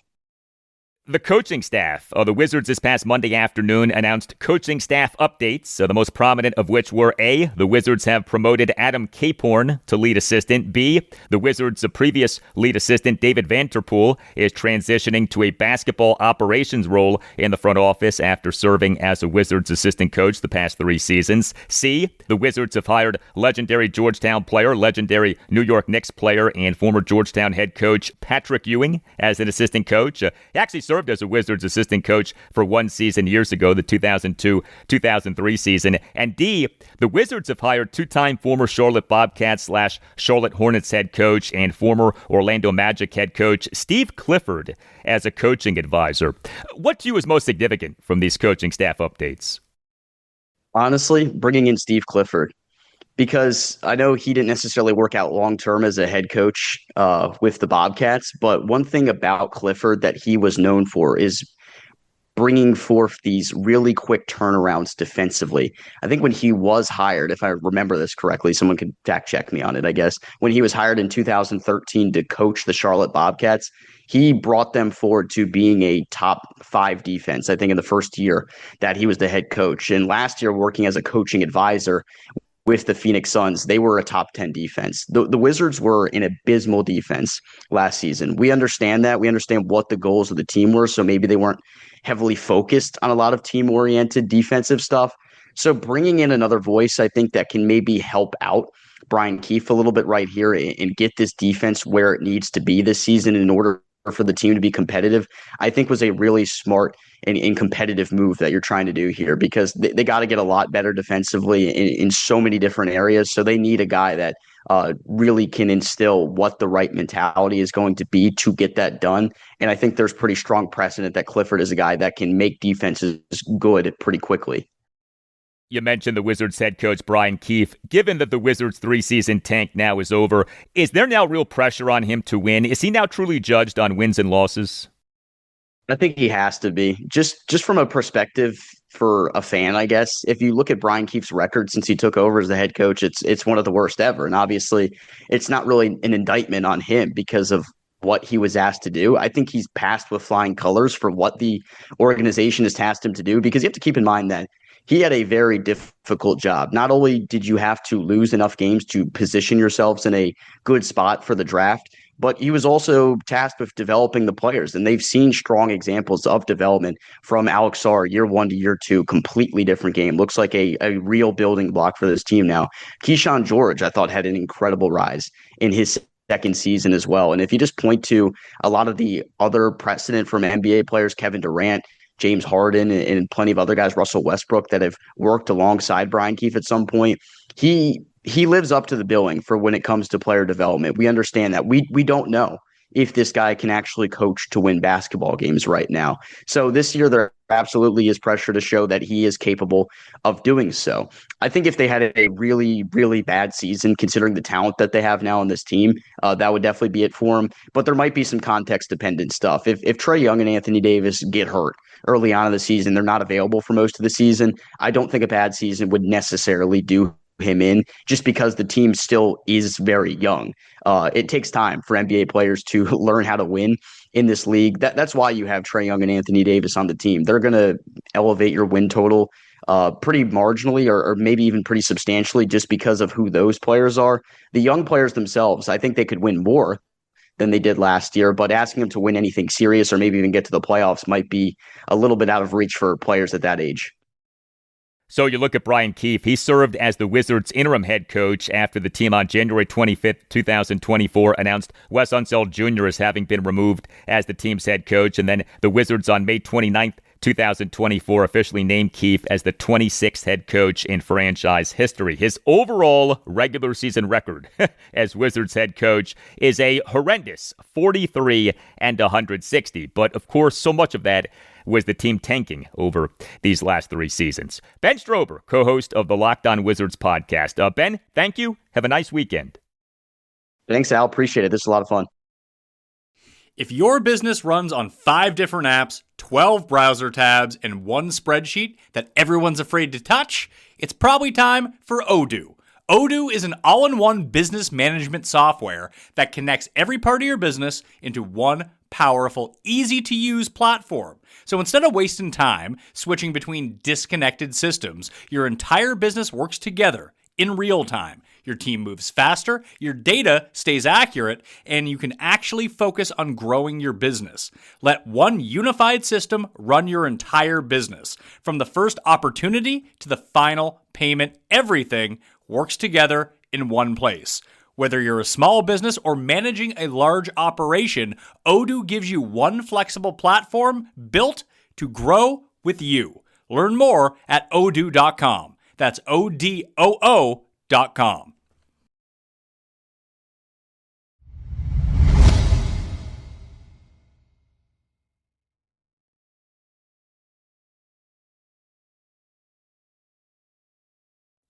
The coaching staff of the Wizards this past Monday afternoon announced coaching staff updates, the most prominent of which were A, the Wizards have promoted Adam Caporn to lead assistant. B, the Wizards' previous lead assistant, David Vanterpool, is transitioning to a basketball operations role in the front office after serving as a Wizards assistant coach the past 3 seasons. C, the Wizards have hired legendary Georgetown player, legendary New York Knicks player, and former Georgetown head coach Patrick Ewing as an assistant coach. He actually served as a Wizards assistant coach for 1 season years ago, the 2002-2003 season. And D, the Wizards have hired 2-time former Charlotte Bobcats / Charlotte Hornets head coach and former Orlando Magic head coach Steve Clifford as a coaching advisor. What to you is most significant from these coaching staff updates? Honestly, bringing in Steve Clifford, because I know he didn't necessarily work out long-term as a head coach with the Bobcats, but one thing about Clifford that he was known for is bringing forth these really quick turnarounds defensively. I think when he was hired, if I remember this correctly, someone could fact check me on it, I guess. When he was hired in 2013 to coach the Charlotte Bobcats, he brought them forward to being a top 5 defense, I think, in the first year that he was the head coach. And last year, working as a coaching advisor with the Phoenix Suns, they were a top 10 defense. The Wizards were an abysmal defense last season. We understand that. We understand what the goals of the team were. So maybe they weren't heavily focused on a lot of team-oriented defensive stuff. So bringing in another voice, I think that can maybe help out Brian Keefe a little bit right here and get this defense where it needs to be this season in order for the team to be competitive, I think was a really smart and competitive move that you're trying to do here, because they got to get a lot better defensively in so many different areas. So they need a guy that really can instill what the right mentality is going to be to get that done. And I think there's pretty strong precedent that Clifford is a guy that can make defenses good pretty quickly. You mentioned the Wizards head coach, Brian Keefe. Given that the Wizards' 3-season tank now is over, is there now real pressure on him to win? Is he now truly judged on wins and losses? I think he has to be. Just from a perspective for a fan, I guess. If you look at Brian Keefe's record since he took over as the head coach, it's one of the worst ever. And obviously, it's not really an indictment on him because of what he was asked to do. I think he's passed with flying colors for what the organization has tasked him to do, because you have to keep in mind that he had a very difficult job. Not only did you have to lose enough games to position yourselves in a good spot for the draft, but he was also tasked with developing the players. And they've seen strong examples of development from Alex Sarr year 1 to year 2, completely different game. Looks like a real building block for this team now. Keyshawn George, I thought, had an incredible rise in his second season as well. And if you just point to a lot of the other precedent from NBA players, Kevin Durant, James Harden, and plenty of other guys, Russell Westbrook, that have worked alongside Brian Keefe at some point, he lives up to the billing for when it comes to player development. We understand that. We don't know if this guy can actually coach to win basketball games right now. So this year there absolutely is pressure to show that he is capable of doing so. I think if they had a really, really bad season, considering the talent that they have now on this team, that would definitely be it for him. But there might be some context-dependent stuff. If Trae Young and Anthony Davis get hurt early on in the season, they're not available for most of the season, I don't think a bad season would necessarily do him in, just because the team still is very young. It takes time for NBA players to learn how to win in this league. That's why you have Trae Young and Anthony Davis on the team. They're going to elevate your win total pretty marginally or maybe even pretty substantially just because of who those players are. The young players themselves, I think they could win more than they did last year, but asking them to win anything serious or maybe even get to the playoffs might be a little bit out of reach for players at that age. So you look at Brian Keefe. He served as the Wizards' interim head coach after the team on January 25th, 2024 announced Wes Unseld Jr. as having been removed as the team's head coach. And then the Wizards on May 29th, 2024 officially named Keefe as the 26th head coach in franchise history. His overall regular season record as Wizards head coach is a horrendous 43-160. But of course, so much of that was the team tanking over these last 3 seasons. Ben Strober, co-host of the Locked On Wizards podcast. Ben, thank you. Have a nice weekend. Thanks, Al. Appreciate it. This is a lot of fun. If your business runs on 5 different apps, 12 browser tabs, and 1 spreadsheet that everyone's afraid to touch, it's probably time for Odoo. Odoo is an all-in-one business management software that connects every part of your business into one powerful, easy-to-use platform. So instead of wasting time switching between disconnected systems, your entire business works together in real time. Your team moves faster, your data stays accurate, and you can actually focus on growing your business. Let one unified system run your entire business. From the first opportunity to the final payment, everything works together in one place. Whether you're a small business or managing a large operation, Odoo gives you one flexible platform built to grow with you. Learn more at odoo.com. That's ODOO.com.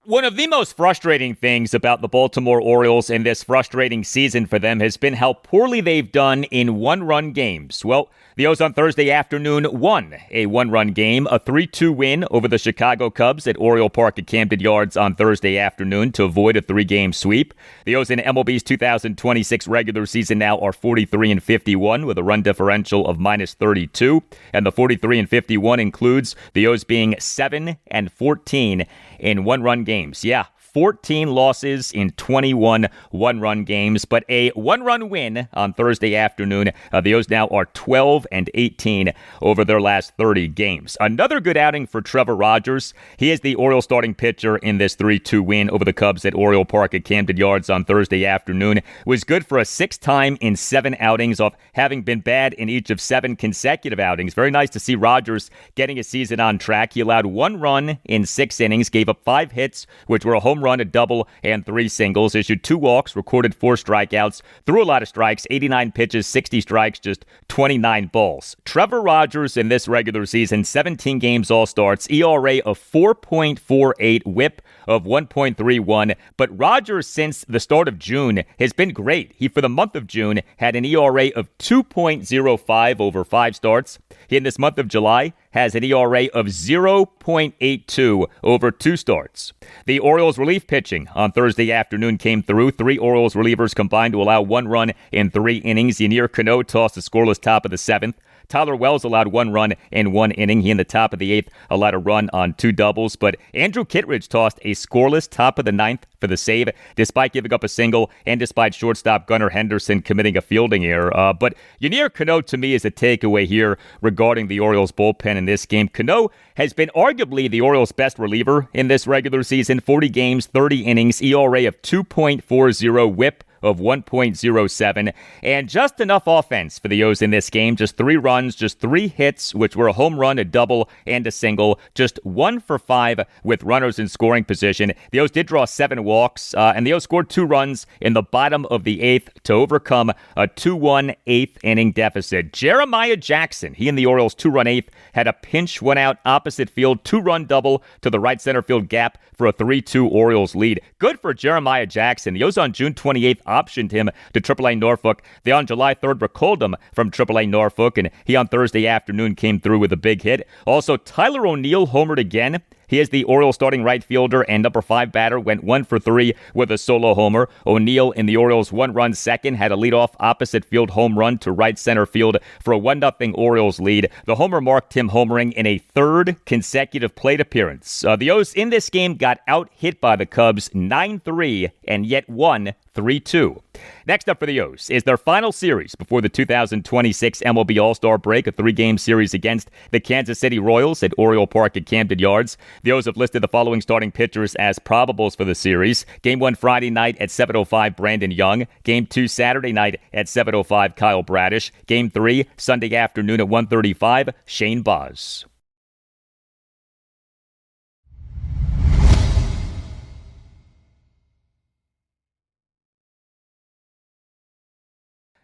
One of the most frustrating things about the Baltimore Orioles in this frustrating season for them has been how poorly they've done in one-run games. Well, the O's on Thursday afternoon won a one-run game, a 3-2 win over the Chicago Cubs at Oriole Park at Camden Yards on Thursday afternoon to avoid a 3-game sweep. The O's in MLB's 2026 regular season now are 43-51 with a run differential of -32, and the 43-51 includes the O's being 7-14 in one-run games. Yeah, 14 losses in 21 one-run games, but a one-run win on Thursday afternoon. The O's now are 12-18 over their last 30 games. Another good outing for Trevor Rogers. He is the Orioles starting pitcher in this 3-2 win over the Cubs at Oriole Park at Camden Yards on Thursday afternoon. Was good for a 6th time in 7 outings off having been bad in each of 7 consecutive outings. Very nice to see Rogers getting his season on track. He allowed 1 run in 6 innings, gave up 5 hits, which were a home run, a double, and 3 singles, issued 2 walks, recorded 4 strikeouts, threw a lot of strikes, 89 pitches, 60 strikes, just 29 balls. Trevor Rogers in this regular season, 17 games, all starts, ERA of 4.48, whip of 1.31, but Rogers since the start of June has been great. He, for the month of June, had an ERA of 2.05 over 5 starts. He, in this month of July, has an ERA of 0.82 over 2 starts. The Orioles relief pitching on Thursday afternoon came through. 3 Orioles relievers combined to allow 1 run in 3 innings. Yanier Cano tossed a scoreless top of the 7th. Tyler Wells allowed 1 run in 1 inning. He in the top of the 8th allowed a run on 2 doubles, but Andrew Kittredge tossed a scoreless top of the 9th for the save, despite giving up a single and despite shortstop Gunnar Henderson committing a fielding error. But Yanier Cano, to me, is a takeaway here regarding the Orioles bullpen in this game. Cano has been arguably the Orioles' best reliever in this regular season. 40 games, 30 innings, ERA of 2.40, whip of 1.07, and just enough offense for the O's in this game. Just 3 runs, just 3 hits, which were a home run, a double, and a single. Just 1 for 5 with runners in scoring position. The O's did draw 7 walks, and the O's scored 2 runs in the bottom of the 8th to overcome a 2-1 8th inning deficit. Jeremiah Jackson, he in the Orioles' 2-run 8th, had a pinch, 1 out, opposite field, 2-run double to the right center field gap for a 3-2 Orioles lead. Good for Jeremiah Jackson. The O's on June 28th optioned him to AAA Norfolk. They on July 3rd recalled him from AAA Norfolk, and he on Thursday afternoon came through with a big hit. Also, Tyler O'Neill homered again. He is the Orioles starting right fielder and number 5 batter, went 1 for 3 with a solo homer. O'Neill in the Orioles' 1-run second had a leadoff opposite field home run to right center field for a 1-0 Orioles lead. The homer marked him homering in a 3rd consecutive plate appearance. The O's in this game got out-hit by the Cubs 9-3 and yet won 3-2. Next up for the O's is their final series before the 2026 MLB All-Star break, a 3-game series against the Kansas City Royals at Oriole Park at Camden Yards. The O's have listed the following starting pitchers as probables for the series. Game 1 Friday night at 7:05, Brandon Young. Game 2 Saturday night at 7:05, Kyle Bradish. Game 3 Sunday afternoon at 1:35, Shane Baz.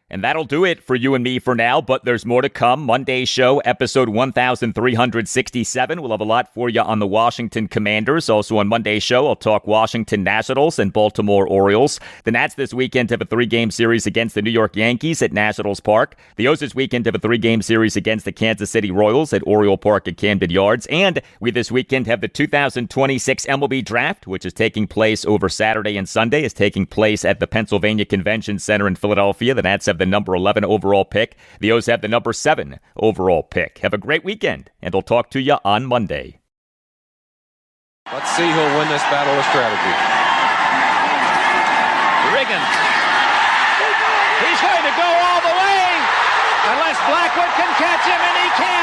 And that'll do it for you and me for now, but there's more to come. Monday's show, episode 1367. We'll have a lot for you on the Washington Commanders. Also on Monday's show, I'll talk Washington Nationals and Baltimore Orioles. The Nats this weekend have a 3-game series against the New York Yankees at Nationals Park. The O's this weekend have a 3-game series against the Kansas City Royals at Oriole Park at Camden Yards. And we this weekend have the 2026 MLB Draft, which is taking place over Saturday and Sunday, is taking place at the Pennsylvania Convention Center in Philadelphia. The Nats have the number 11 overall pick. The O's have the number 7 overall pick. Have a great weekend, and I'll talk to you on Monday. Let's see who'll win this battle of strategy. Riggins. He's going to go all the way unless Blackwood can catch him, and he can.